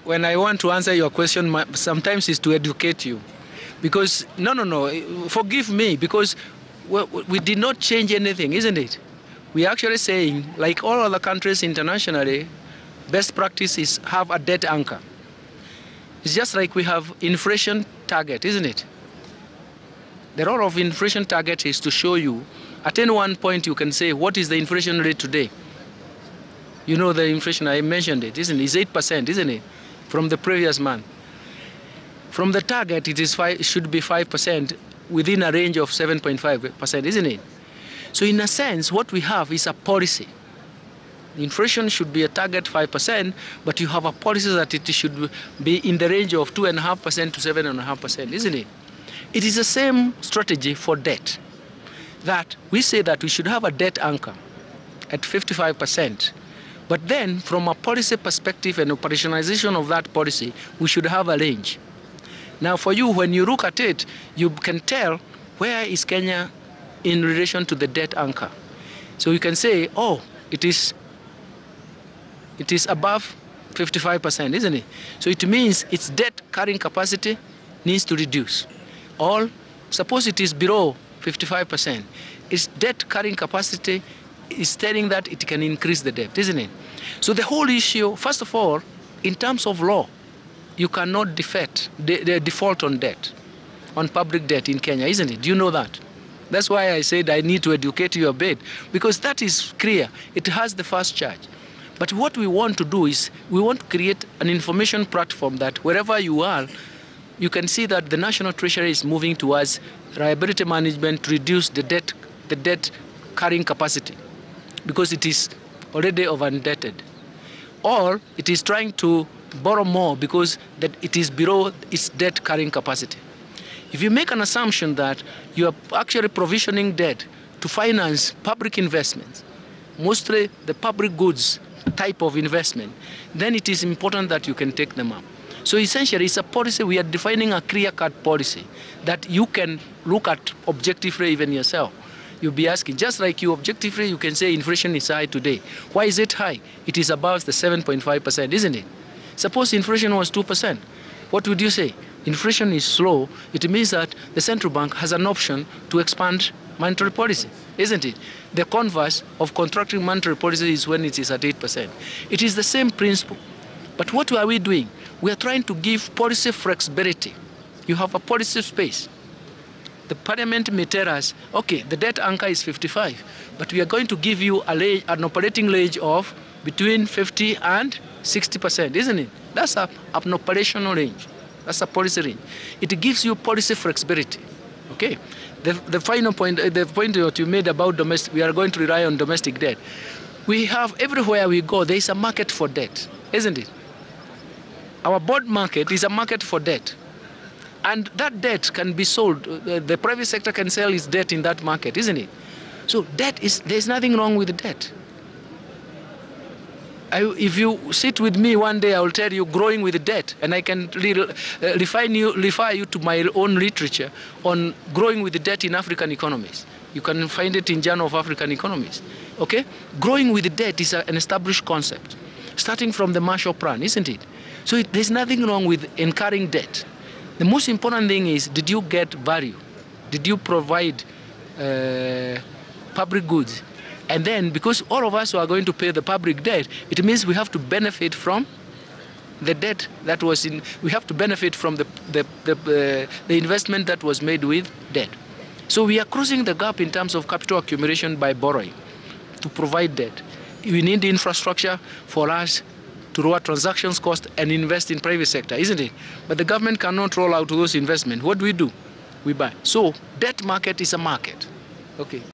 when I want to answer your question, sometimes is to educate you. Because, no, forgive me, because we did not change anything, isn't it? We are actually saying, like all other countries internationally, best practice is have a debt anchor. It's just like we have inflation target, isn't it? The role of inflation target is to show you, at any one point you can say, what is the inflation rate today? You know the inflation, I mentioned it, isn't it? It's 8%, isn't it? From the previous month. From the target, it should be 5% within a range of 7.5%, isn't it? So in a sense, what we have is a policy. Inflation should be a target 5%, but you have a policy that it should be in the range of 2.5% to 7.5%, isn't it? It is the same strategy for debt. That we say that we should have a debt anchor at 55%. But then, from a policy perspective and operationalization of that policy, we should have a range. Now, for you, when you look at it, you can tell where is Kenya in relation to the debt anchor. So you can say, oh, it is above 55%, isn't it? So it means its debt carrying capacity needs to reduce. Or suppose it is below 55%, its debt carrying capacity is telling that it can increase the debt, isn't it? So the whole issue, first of all, in terms of law, you cannot default on debt, on public debt in Kenya, isn't it? Do you know that? That's why I said I need to educate you a bit, because that is clear. It has the first charge. But what we want to do is we want to create an information platform that wherever you are, you can see that the National Treasury is moving towards liability management to reduce the debt carrying capacity, because it is already over-indebted. Or it is trying to borrow more because that it is below its debt carrying capacity. If you make an assumption that you are actually provisioning debt to finance public investments, mostly the public goods type of investment, then it is important that you can take them up. So essentially, it's a policy. We are defining a clear-cut policy that you can look at objectively even yourself. You'll be asking, just like you objectively, you can say inflation is high today. Why is it high? It is above the 7.5%, isn't it? Suppose inflation was 2%. What would you say? Inflation is slow. It means that the central bank has an option to expand monetary policy, isn't it? The converse of contracting monetary policy is when it is at 8%. It is the same principle. But what are we doing? We are trying to give policy flexibility. You have a policy space. The parliament may tell us, okay, the debt anchor is 55, but we are going to give you an operating range of between 50 and 60%, isn't it? That's an operational range. That's a policy range. It gives you policy flexibility. Okay. The final point, the point that you made about domestic, we are going to rely on domestic debt. We have, everywhere we go, there is a market for debt, isn't it? Our bond market is a market for debt. And that debt can be sold. The private sector can sell its debt in that market, isn't it? So there's nothing wrong with the debt. If you sit with me one day, I will tell you growing with debt, and I can refer you to my own literature on growing with debt in African economies. You can find it in Journal of African Economies. Okay? Growing with debt is an established concept, starting from the Marshall Plan, isn't it? So there's nothing wrong with incurring debt. The most important thing is, did you get value? Did you provide public goods? And then, because all of us are going to pay the public debt, it means we have to benefit from the debt that was in, we have to benefit from the investment that was made with debt. So we are crossing the gap in terms of capital accumulation by borrowing to provide debt. We need the infrastructure for us to lower transactions cost and invest in private sector, isn't it? But the government cannot roll out those investments. What do? We buy. So debt market is a market. Okay.